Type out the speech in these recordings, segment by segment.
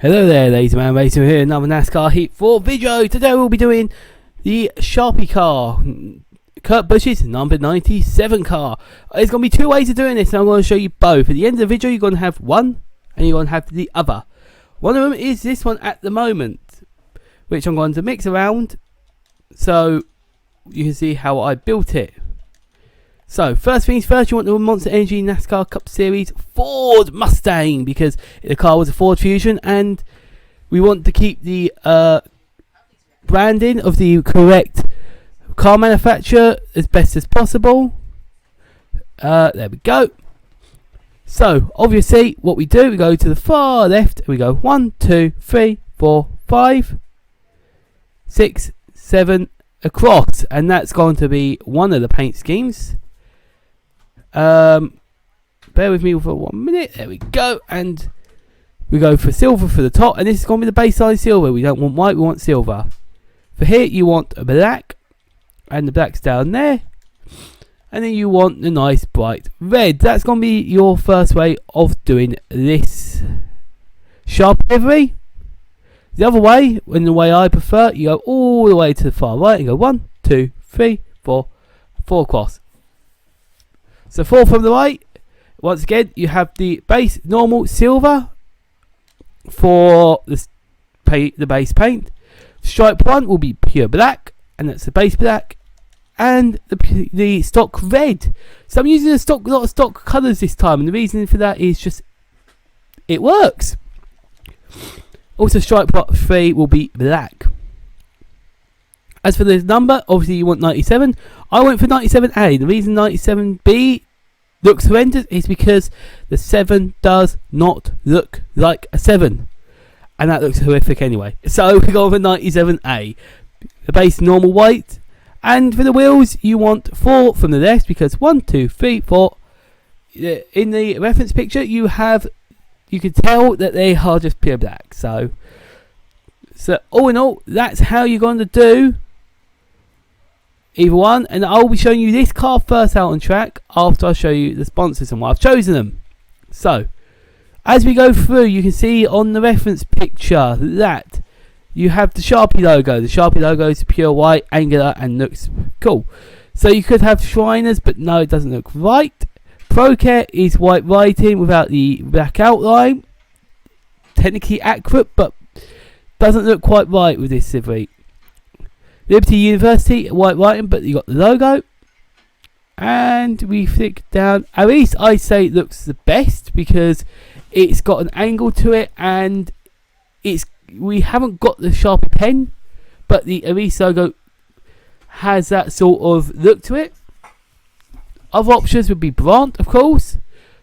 Hello there, ladies and gentlemen, Racing here, another NASCAR Heat 4 video. Today we'll be doing the Sharpie car, Kurt Busch's number 97 car. There's going to be two ways of doing this, and I'm going to show you both. At the end of the video, you're going to have one, and you're going to have the other. One of them is this one at the moment, which I'm going to mix around, so you can see how I built it. So, first things first, you want the Monster Energy NASCAR Cup Series Ford Mustang, because the car was a Ford Fusion, and we want to keep the branding of the correct car manufacturer as best as possible. There we go. So, obviously, what we do, we go to the far left, and we go 1, 2, 3, 4, 5, 6, 7 across, and that's going to be one of the paint schemes. Bear with me for 1 minute. There we go, and we go for silver for the top, and this is going to be the baseline silver. We don't want white, we want silver. For here you want a black, and the black's down there, and then you want the nice bright red. That's going to be your first way of doing this Sharpie livery. The other way, and the way I prefer, you go all the way to the far right and go 1, 2, 3, 4 across. So 4 from the right. Once again, you have the base normal silver for the base paint. Stripe 1 will be pure black, and that's the base black, and the stock red. So I'm using a lot of stock colours this time, and the reason for that is just it works. Also, stripe 3 will be black. As for the number, obviously you want 97. I went for 97A. The reason 97B looks horrendous is because the 7 does not look like a 7. And that looks horrific anyway. So we go for 97A. The base normal white. And for the wheels, you want 4 from the left, because 1, 2, 3, 4. In the reference picture, you can tell that they are just pure black. So all in all, that's how you're going to do either one, and I'll be showing you this car first out on track after I show you the sponsors and why I've chosen them. So, as we go through, you can see on the reference picture that you have the Sharpie logo. The Sharpie logo is pure white, angular, and looks cool. So you could have Shriners, but no, it doesn't look right. ProCare is white writing without the black outline. Technically accurate, but doesn't look quite right with this livery. Liberty University, white writing, but you got the logo. And we flick down. At least I say it looks the best because it's got an angle to it, and we haven't got the Sharpie pen, but the Aris logo has that sort of look to it. Other options would be Brandt, of course.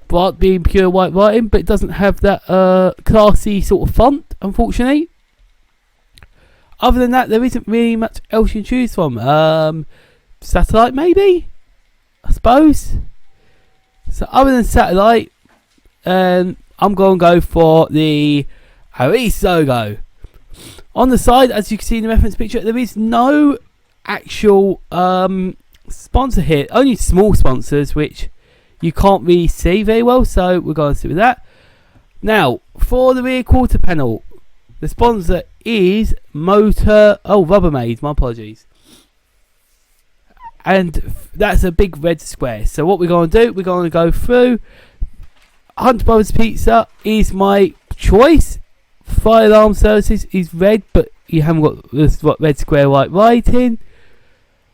Brandt being pure white writing, but it doesn't have that classy sort of font, unfortunately. Other than that, there isn't really much else you can choose from. Satellite, maybe? I suppose. So, other than Satellite, I'm going to go for the Aris logo. On the side, as you can see in the reference picture, there is no actual sponsor here. Only small sponsors, which you can't really see very well, so we're going to stick with that. Now, for the rear quarter panel, the sponsor is RubberMaid, my apologies. And that's a big red square. So what we're going to do, we're going to go through. Hunt Brothers Pizza is my choice. Fire Alarm Services is red, but you haven't got this red square white writing.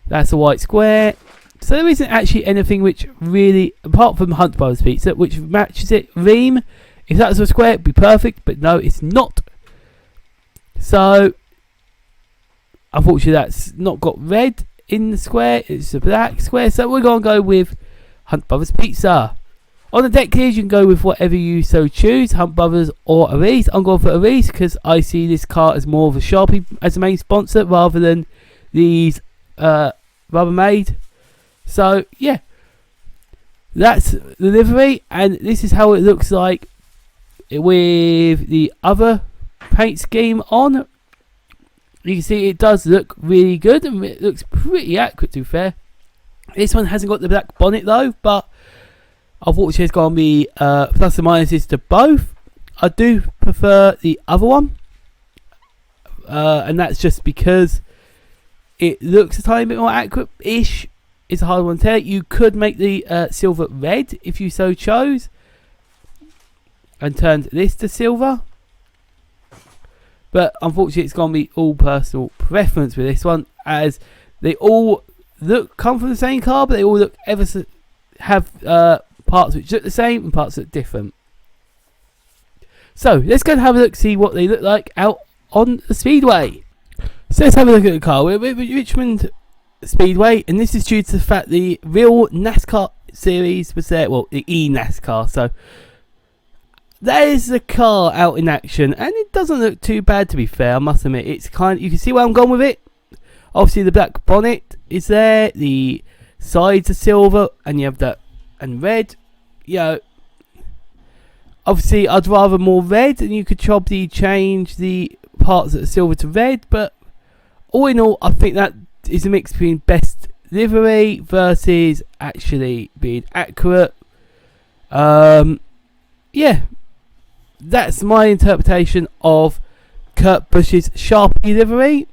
That's a white square. So there isn't actually anything which really, apart from Hunt Brothers Pizza, which matches it. Ream, if that was a square, it'd be perfect, but no, it's not. So, unfortunately, that's not got red in the square. It's a black square. So, we're going to go with Hunt Brothers Pizza. On the deck here, you can go with whatever you so choose, Hunt Brothers or Aris. I'm going for Aris because I see this car as more of a Sharpie as a main sponsor rather than these RubberMaid. So, yeah. That's the livery, and this is how it looks like with the other paint scheme on. You can see it does look really good, and it looks pretty accurate, to be fair. This one hasn't got the black bonnet though, but unfortunately it's going to be plus and minuses to both. I do prefer the other one, and that's just because it looks a tiny bit more accurate-ish. It's a hard one to tell. You could make the silver red if you so chose, and turned this to silver. But unfortunately, it's going to be all personal preference with this one, as they all come from the same car, but they all look have parts which look the same and parts look different. So let's go and have a look, see what they look like out on the speedway. So let's have a look at the car. We're at Richmond Speedway, and this is due to the fact the real NASCAR series was there. Well, the NASCAR. So there's the car out in action, and it doesn't look too bad, to be fair. I must admit, it's you can see where I'm going with it. Obviously, the black bonnet is there. The sides are silver, and you have that and red. Obviously, I'd rather more red, and you could probably change the parts that are silver to red. But all in all, I think that is a mix between best livery versus actually being accurate. That's my interpretation of Kurt Busch's Sharpie livery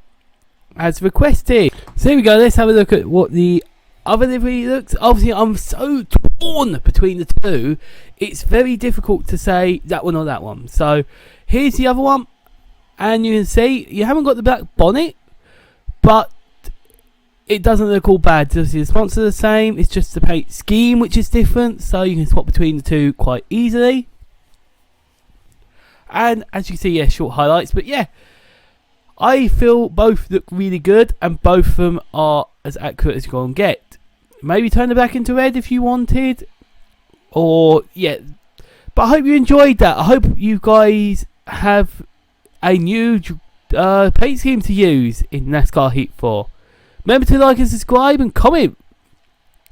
as requested. So here we go, let's have a look at what the other livery looks. Obviously, I'm so torn between the two, it's very difficult to say that one or that one. So here's the other one, and you can see you haven't got the black bonnet, but it doesn't look all bad. Obviously, the sponsors are the same, it's just the paint scheme which is different, so you can swap between the two quite easily. And as you can see, short highlights, but I feel both look really good, and both of them are as accurate as you're going to get. Maybe turn the black into red if you wanted, but I hope you enjoyed that. I hope you guys have a new paint scheme to use in NASCAR Heat 4. Remember to like and subscribe, and comment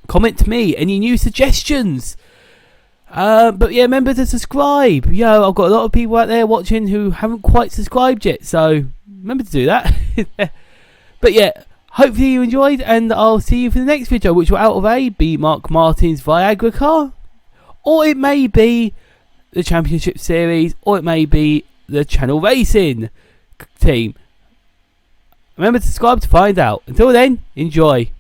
to me any new suggestions. Remember to subscribe. I've got a lot of people out there watching who haven't quite subscribed yet, so remember to do that. But hopefully you enjoyed, and I'll see you for the next video, which will out of A be Mark Martin's Viagra car, or it may be the Championship Series, or it may be the Channel Racing team. Remember to subscribe to find out. Until then, enjoy.